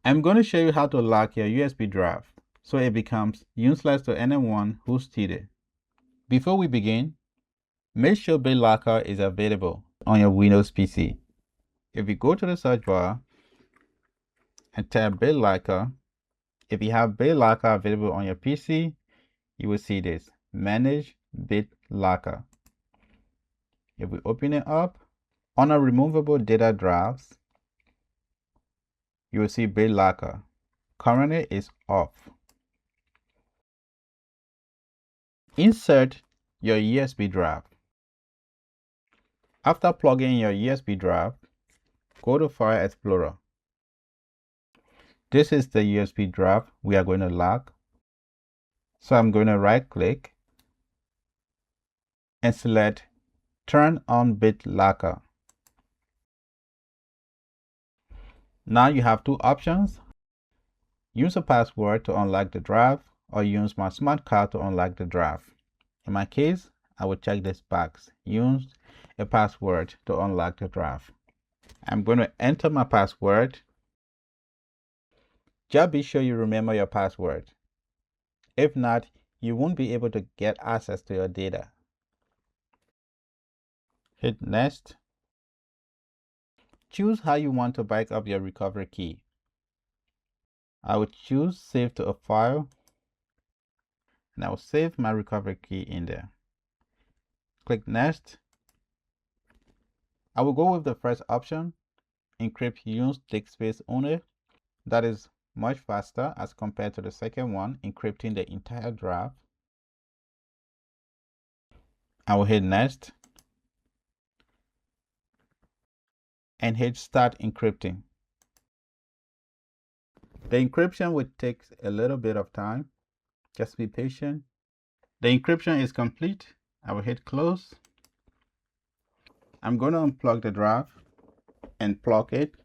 I'm going to show you how to lock your USB drive so it becomes useless to anyone who steals it. Before we begin, make sure BitLocker is available on your Windows PC. If you go to the search bar and type BitLocker, if you have BitLocker available on your PC, you will see this, Manage BitLocker. If we open it up, under Removable Data Drives, you will see BitLocker. Currently it's off. Insert your USB drive. After plugging your USB drive, go to File Explorer. This is the USB drive we are going to lock. So I'm going to right click and select Turn on BitLocker. Now you have two options. Use a password to unlock the drive or use my smart card to unlock the drive. In my case, I will check this box. Use a password to unlock the drive. I'm going to enter my password. Just be sure you remember your password. If not, you won't be able to get access to your data. Hit Next. Choose how you want to back up your recovery key. I will choose Save to a file, and I will save my recovery key in there. Click Next. I will go with the first option, Encrypt use disk space only. That is much faster as compared to the second one, encrypting the entire drive. I will hit Next and hit Start Encrypting. The encryption will take a little bit of time. Just be patient. The encryption is complete. I will hit Close. I'm going to unplug the drive and plug it.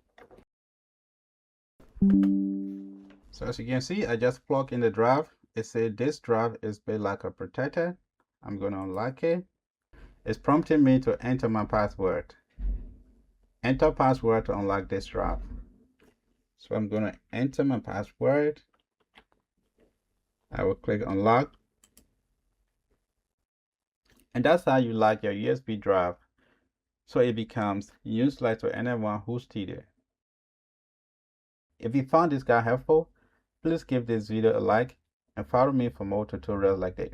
So as you can see, I just plugged in the drive. It said this drive is BitLocker protected. I'm going to unlock it. It's prompting me to enter my password. Enter password to unlock this drive. So I'm going to enter my password. I will click Unlock. And that's how you lock your USB drive so it becomes useless to anyone who steals it. If you found this guide helpful, please give this video a like and follow me for more tutorials like this.